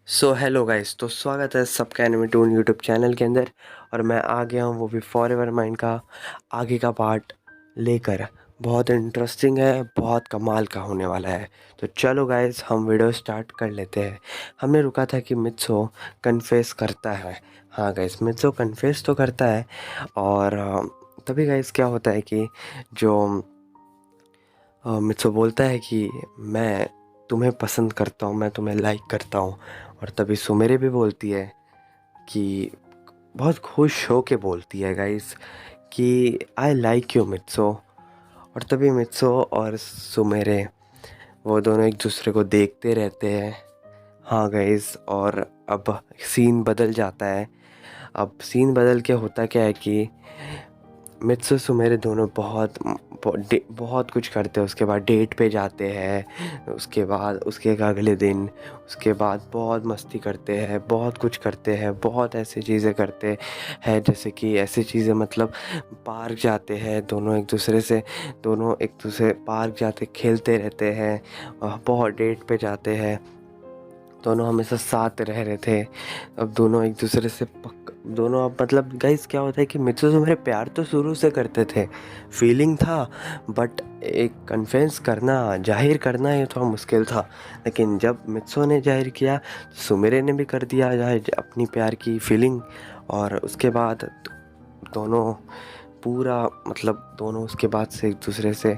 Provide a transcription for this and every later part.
Hello guys, तो स्वागत है सबका एनिमेटून यूट्यूब चैनल के अंदर। और मैं आ गया हूँ वो भी फॉरएवर माइंड का आगे का पार्ट लेकर। बहुत इंटरेस्टिंग है, बहुत कमाल का होने वाला है। तो चलो गाइस, हम वीडियो स्टार्ट कर लेते हैं। हमने रुका था कि मित्सो कन्फेस करता है। हाँ गाइस, मित्सो कन्फेस तो करता है। और तभी गाइस क्या होता है कि जो मित्सो बोलता है कि मैं तुम्हें पसंद करता हूँ, मैं तुम्हें लाइक करता हूँ। और तभी सुमेरे भी बोलती है कि बहुत खुश हो के बोलती है गाइस कि आई लाइक यू मित्सो। और तभी मित्सो और सुमेरे वो दोनों एक दूसरे को देखते रहते हैं। हाँ गाइस, और अब सीन बदल जाता है। अब सीन बदल के होता क्या है कि मित्सु सुमेरे दोनों बहुत कुछ करते हैं। उसके बाद डेट पे जाते हैं, उसके बाद उसके एक अगले दिन उसके बाद बहुत मस्ती करते हैं, बहुत कुछ करते हैं, बहुत ऐसी चीज़ें करते हैं। जैसे कि ऐसी चीज़ें मतलब पार्क जाते हैं दोनों एक दूसरे पार्क जाते खेलते रहते हैं, बहुत डेट पे जाते हैं। दोनों हमेशा साथ रह रहे थे। अब दोनों एक दूसरे से दोनों अब मतलब गाइस क्या होता है कि मित्सु से मेरे प्यार तो शुरू से करते थे, फीलिंग था। बट एक कन्फेस करना, जाहिर करना ये थोड़ा मुश्किल था। लेकिन जब मित्सु ने जाहिर किया, सुमेरे ने भी कर दिया जाहिर अपनी प्यार की फीलिंग। और उसके बाद दोनों पूरा मतलब दोनों उसके बाद से एक दूसरे से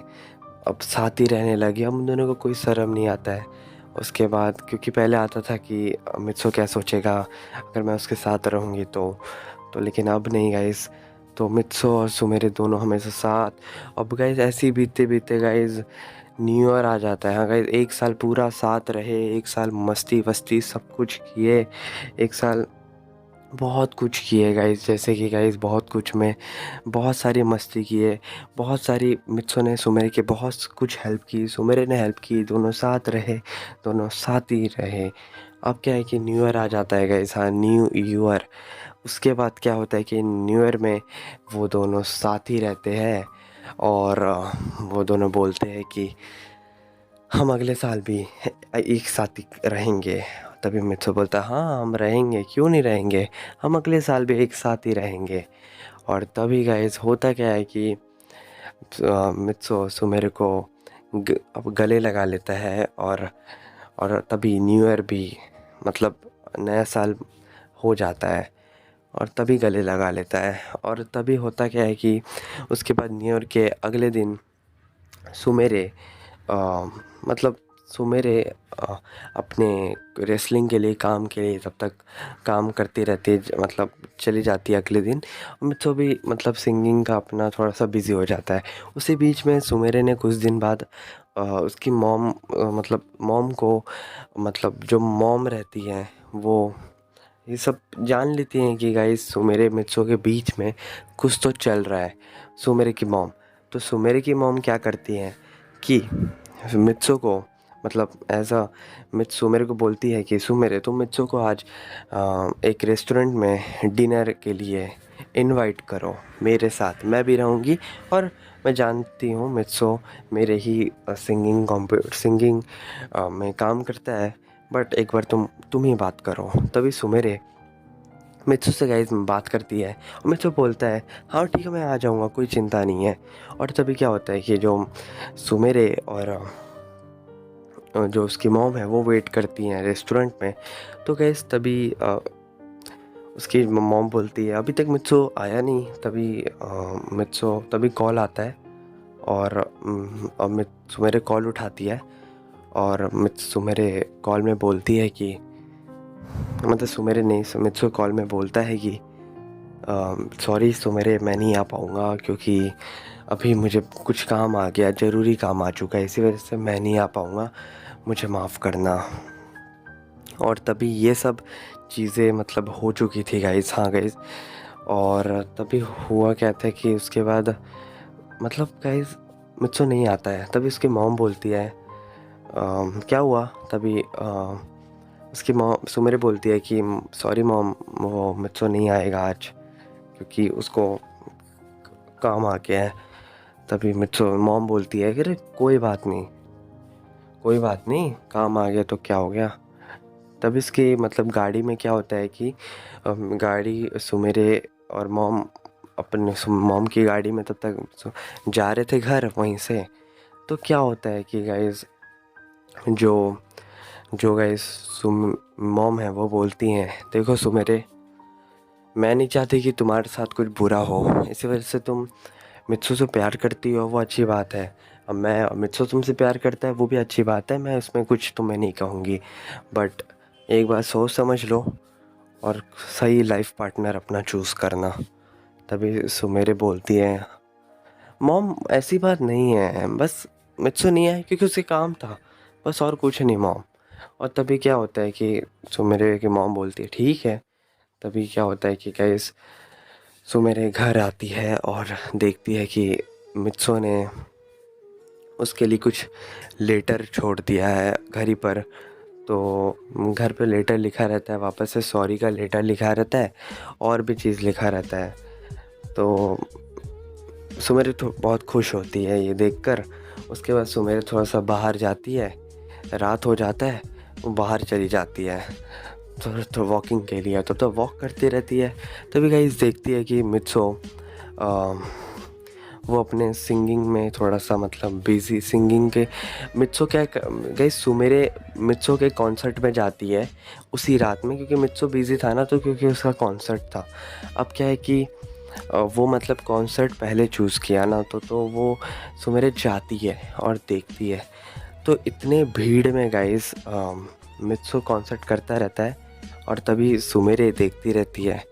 अब साथ ही रहने लगे। हम दोनों को कोई शर्म नहीं आता है उसके बाद, क्योंकि पहले आता था कि मित्सो क्या सोचेगा अगर मैं उसके साथ रहूँगी तो लेकिन अब नहीं गाइस। तो मित्सो और सुमेरे दोनों हमेशा साथ। अब गाइस ऐसे ही बीतते बीतते गाइस न्यू ईयर आ जाता है। हाँ गाइस, एक साल पूरा साथ रहे, एक साल मस्ती वस्ती सब कुछ किए, एक साल बहुत कुछ किए गाइस। जैसे कि गाइस बहुत कुछ में बहुत सारी मस्ती किए, बहुत सारी मित्सो ने सुमेरे के बहुत कुछ हेल्प की, सुमेरे ने हेल्प की, दोनों साथ रहे, दोनों साथ ही रहे। अब क्या है कि न्यू ईयर आ जाता है गाइस। हाँ, न्यू ईयर। उसके बाद क्या होता है कि न्यू ईयर में वो दोनों साथ ही रहते हैं। और वो दोनों बोलते हैं कि हम अगले साल भी एक साथ ही रहेंगे। तभी मित्सु बोलता है हाँ हम रहेंगे, क्यों नहीं रहेंगे, हम अगले साल भी एक साथ ही रहेंगे। और तभी गाइस होता क्या है कि मित्सु सुमेरे को अब गले लगा लेता है। और तभी न्यू ईयर भी मतलब नया साल हो जाता है और तभी गले लगा लेता है। और तभी होता क्या है कि उसके बाद न्यू ईयर के अगले दिन सुमेरे अ, मतलब सुमेरे अ, अपने रेसलिंग के लिए काम के लिए तब तक काम करती रहती है, मतलब चली जाती है अगले दिन। मित्सो भी मतलब सिंगिंग का अपना थोड़ा सा बिजी हो जाता है। उसी बीच में सुमेरे ने कुछ दिन बाद उसकी मॉम मतलब मॉम को मतलब जो मॉम रहती है वो ये सब जान लेती हैं कि गाइस सुमेरे मित्सो के बीच में कुछ तो चल रहा है। सुमेरे की मॉम, तो सुमेरे की मॉम क्या करती हैं कि मित्सो को मतलब ऐसा सुमेरे को बोलती है कि सुमेरे तुम मित्सो को आज एक रेस्टोरेंट में डिनर के लिए इनवाइट करो मेरे साथ, मैं भी रहूँगी। और मैं जानती हूँ मित्सो मेरे ही सिंगिंग में काम करता है, बट एक बार तुम ही बात करो। तभी सुमेरे मित्सु से गाइस बात करती है और मित्सु बोलता है हाँ ठीक है मैं आ जाऊँगा, कोई चिंता नहीं है। और तभी क्या होता है कि जो सुमेरे और जो उसकी मॉम है वो वेट करती हैं रेस्टोरेंट में। तो गैस तभी उसकी मॉम बोलती है अभी तक मित्सु आया नहीं। तभी मित्सु तभी कॉल आता है और मित्सु मेरे कॉल उठाती है। और मित्सु मेरे कॉल में बोलती है कि मतलब सुमेरे नहीं, मित्सु कॉल में बोलता है कि सॉरी सुमेरे मैं नहीं आ पाऊँगा क्योंकि अभी मुझे कुछ काम आ गया, ज़रूरी काम आ चुका है, इसी वजह से मैं नहीं आ पाऊँगा, मुझे माफ़ करना। और तभी ये सब चीज़ें मतलब हो चुकी थी गाइस। हाँ गाइस, और तभी हुआ क्या था कि उसके बाद मतलब गाइस मित्सु नहीं आता है। तभी उसकी मॉम बोलती है क्या हुआ। तभी उसकी मॉम सुमेरे बोलती है कि सॉरी मॉम, वो मित्सु नहीं आएगा आज क्योंकि उसको काम आ गया है। तभी मित्सु मॉम बोलती है कि अरे कोई बात नहीं, कोई बात नहीं, काम आ गया तो क्या हो गया, तब इसकी मतलब गाड़ी में क्या होता है कि गाड़ी सुमेरे और मॉम अपने मॉम की गाड़ी में तब तक जा रहे थे घर वहीं से। तो क्या होता है कि गाइस जो जो गाइस सुम मॉम है वो बोलती हैं, देखो सुमेरे, मैं नहीं चाहती कि तुम्हारे साथ कुछ बुरा हो, इसी वजह से तुम मित्सु से प्यार करती हो, वो अच्छी बात है। अब मैं मित्सु तुमसे प्यार करता है वो भी अच्छी बात है, मैं इसमें कुछ तुम्हें नहीं कहूँगी, बट एक बार सोच समझ लो और सही लाइफ पार्टनर अपना चूज़ करना। तभी सुमेरे बोलती है, मॉम ऐसी बात नहीं है, बस मित्सु नहीं है क्योंकि उसे काम था, बस और कुछ नहीं मॉम। और तभी क्या होता है कि सुमेरे की मॉम बोलती है ठीक है। तभी क्या होता है कि गाइस सुमेरे घर आती है और देखती है कि मित्सु ने उसके लिए कुछ लेटर छोड़ दिया है घर ही पर। तो घर पे लेटर लिखा रहता है, वापस से सॉरी का लेटर लिखा रहता है और भी चीज़ लिखा रहता है। तो सुमेरे तो बहुत खुश होती है ये देखकर। उसके बाद सुमेरे थोड़ा सा बाहर जाती है, रात हो जाता है, वो बाहर चली जाती है तो वॉकिंग के लिए। तो वॉक करती रहती है। तभी गाइस देखती है कि मित्सो वो अपने सिंगिंग में थोड़ा सा मतलब बिज़ी सिंगिंग के। मित्सो क्या गाइस सुमेरे मित्सो के कॉन्सर्ट में जाती है उसी रात में, क्योंकि मित्सो बिज़ी था ना, तो क्योंकि उसका कॉन्सर्ट था। अब क्या है कि वो मतलब कॉन्सर्ट पहले चूज़ किया ना, तो वो सुमेरे जाती है और देखती है। तो इतने भीड़ में गाइस मित्सो कॉन्सर्ट करता रहता है और तभी सुमेरे देखती रहती है।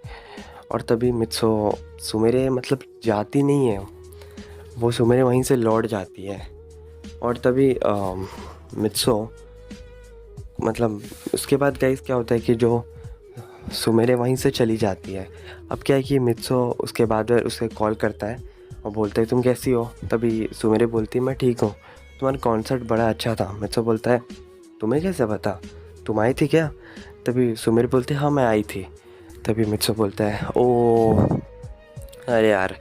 और तभी मित्सो सुमेरे मतलब जाती नहीं है, वो सुमेरे वहीं से लौट जाती है। और तभी मित्सो मतलब उसके बाद गाइस क्या होता है कि जो सुमेरे वहीं से चली जाती है। अब क्या है कि मित्सो उसके बाद उसे कॉल करता है और बोलता है तुम कैसी हो। तभी सुमेरे बोलती है मैं ठीक हूँ, तुम्हारा कॉन्सर्ट बड़ा अच्छा था। मित्सो बोलता है तुम्हें कैसे पता, तुम आई थी क्या। तभी सुमेरे बोलते हाँ मैं आई थी। तभी मित्सो बोलता है ओ अरे यार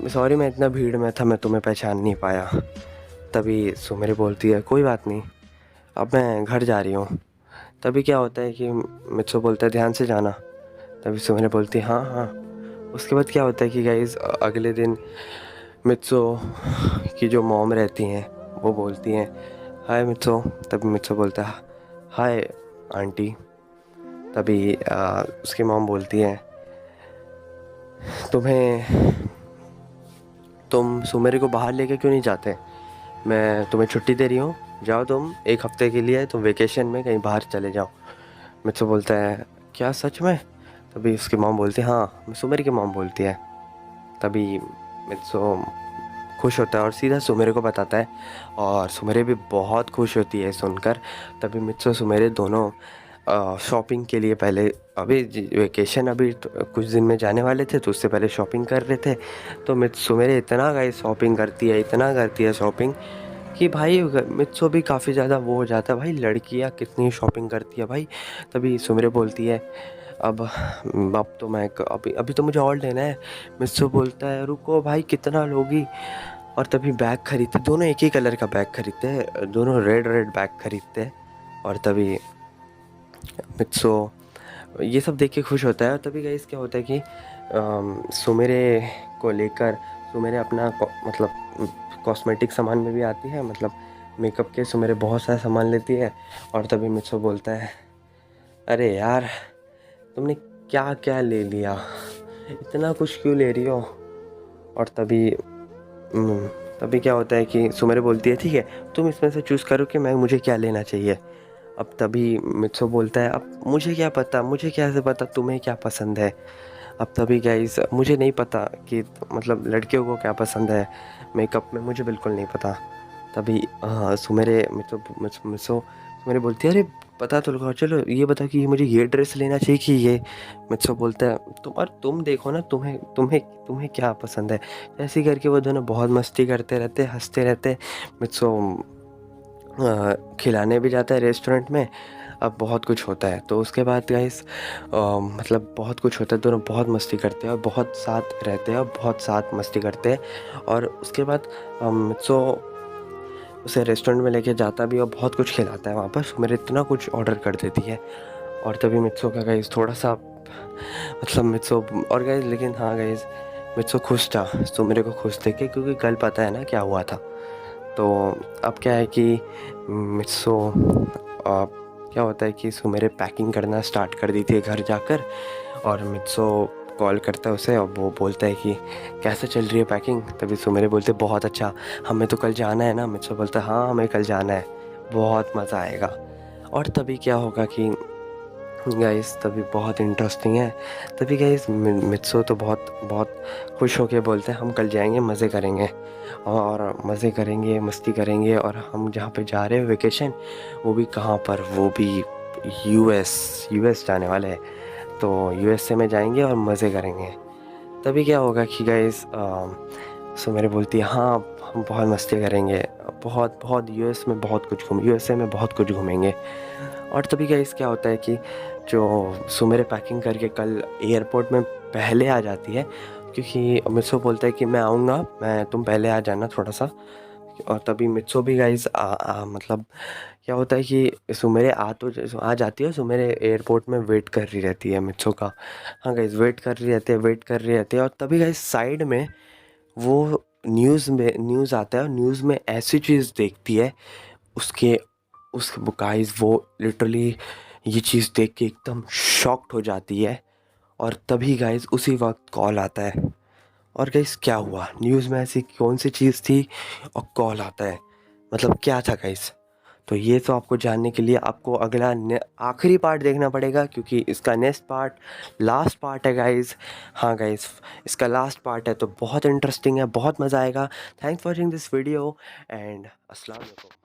सॉरी, मैं इतना भीड़ में था, मैं तुम्हें पहचान नहीं पाया। तभी सुमेरे बोलती है कोई बात नहीं, अब मैं घर जा रही हूँ। तभी क्या होता है कि मित्सो बोलता है ध्यान से जाना। तभी सुमेरे बोलती है हाँ हाँ। उसके बाद क्या होता है कि गाइस अगले दिन मित्सो की जो मॉम रहती हैं वो बोलती हैं हाय मित्सो। तभी मित्सो बोलता है हाय आंटी। तभी उसकी मॉम बोलती है तुम सुमेरे को बाहर लेके क्यों नहीं जाते, मैं तुम्हें छुट्टी दे रही हूँ, जाओ तुम एक हफ्ते के लिए तुम वेकेशन में कहीं बाहर चले जाओ। मित्सो बोलता है क्या सच में। तभी उसकी मॉम बोलती है हाँ, सुमेरे की मॉम बोलती है। तभी मित्सो खुश होता है और सीधा सुमेरे को बताता है और सुमेरे भी बहुत खुश होती है सुनकर। तभी मित्सो सुमेरे दोनों शॉपिंग के लिए पहले अभी वेकेशन अभी तो कुछ दिन में जाने वाले थे, तो उससे पहले शॉपिंग कर रहे थे। तो मित्सो मेरे इतना गाइस शॉपिंग करती है, इतना करती है शॉपिंग कि भाई मित्सो भी काफ़ी ज़्यादा वो हो जाता है, भाई लड़कियां कितनी शॉपिंग करती है भाई। तभी सुमेरे बोलती है अब तो मैं अभी अभी तो मुझे और लेना है। मित्सो बोलता है रुको भाई कितना लोगी। और तभी बैग खरीदते, दोनों एक ही कलर का बैग खरीदते हैं, दोनों रेड रेड बैग खरीदते हैं। और तभी मित्सो ये सब देख के खुश होता है। और तभी गाइस क्या होता है कि सुमेरे को लेकर सुमेरे अपना मतलब कॉस्मेटिक सामान में भी आती है, मतलब मेकअप के सुमेरे बहुत सारा सामान लेती है। और तभी मित्सो बोलता है अरे यार तुमने क्या क्या ले लिया, इतना कुछ क्यों ले रही हो। और तभी तभी क्या होता है कि सुमेरे बोलती है ठीक है तुम इसमें से चूज़ करो कि मैं मुझे क्या लेना चाहिए। अब तभी मित्सो बोलता है अब मुझे क्या पता, मुझे कैसे पता तुम्हें क्या पसंद है। अब तभी गाइस मुझे नहीं पता कि मतलब लड़कियों को क्या पसंद है मेकअप में, मुझे बिल्कुल नहीं पता। तभी सुमेरे मित्सो सुमेरे बोलती है अरे पता तो लगाओ, चलो ये बता कि मुझे ये ड्रेस लेना चाहिए कि ये। मित्सो बोलता है तुम देखो ना, तुम्हें तुम्हें तुम्हें क्या पसंद है। ऐसे ही करके वो दोनों बहुत मस्ती करते रहते, हंसते रहते। मित्सो खिलाने भी जाता है रेस्टोरेंट में। अब बहुत कुछ होता है, तो उसके बाद गाइस मतलब बहुत कुछ होता है, दोनों बहुत मस्ती करते हैं और बहुत साथ रहते हैं और बहुत साथ मस्ती करते हैं। और उसके बाद मित्सो उसे रेस्टोरेंट में लेके जाता भी और बहुत कुछ खिलाता है वहाँ पर। सुमेर इतना कुछ ऑर्डर कर देती है और तभी मित्सो का गाइस थोड़ा सा मतलब मित्सो और गाइस, लेकिन हाँ गाइस, मित्सो खुश था सुमेरे को खुश देख के, क्योंकि कल पता है ना क्या हुआ था। तो अब क्या है कि मित्सो क्या होता है कि सुमेरे पैकिंग करना स्टार्ट कर दी थी घर जाकर, और मित्सो कॉल करता है उसे और वो बोलता है कि कैसे चल रही है पैकिंग। तभी सुमेरे बोलते बहुत अच्छा, हमें तो कल जाना है ना। मित्सो बोलता है हाँ हमें कल जाना है, बहुत मज़ा आएगा। और तभी क्या होगा कि गाइस, तभी बहुत इंटरेस्टिंग है। तभी गाइस मित्सो तो बहुत बहुत खुश होके बोलते हैं हम कल जाएंगे, मज़े करेंगे और मज़े करेंगे, मस्ती करेंगे। और हम जहाँ पे जा रहे हैं वेकेशन, वो भी कहाँ पर, वो भी यूएस जाने वाले हैं। तो यूएसए में जाएंगे और मज़े करेंगे। तभी क्या होगा कि गाइस सो मेरे बोलती है हाँ हम बहुत मस्ती करेंगे, बहुत बहुत यूएसए में बहुत कुछ घूमेंगे। और तभी गाइस क्या होता है कि जो सुमेरे पैकिंग करके कल एयरपोर्ट में पहले आ जाती है, क्योंकि मित्सो बोलता है कि मैं आऊँगा, मैं तुम पहले आ जाना थोड़ा सा। और तभी मित्सो भी गाइस मतलब क्या होता है कि सुमेरे आ जाती है। सुमेरे एयरपोर्ट में वेट कर रही रहती है मित्सो का। हाँ गाइस, वेट कर रही रहती है। और तभी गाइस साइड में वो न्यूज़ आता है और न्यूज़ में ऐसी चीज़ देखती है उसके उस गाइस, वो लिटरली ये चीज़ देख के एकदम शॉक्ड हो जाती है। और तभी गाइस उसी वक्त कॉल आता है। और गाइस क्या हुआ, न्यूज़ में ऐसी कौन सी चीज़ थी और कॉल आता है, मतलब क्या था गाइस। तो ये तो आपको जानने के लिए आपको अगला आखिरी पार्ट देखना पड़ेगा, क्योंकि इसका नेक्स्ट पार्ट लास्ट पार्ट है गाइस। हाँ गाइस, इसका लास्ट पार्ट है तो बहुत इंटरेस्टिंग है, बहुत मज़ा आएगा। Thanks for watching this video and अस्सलाम वालेकुम।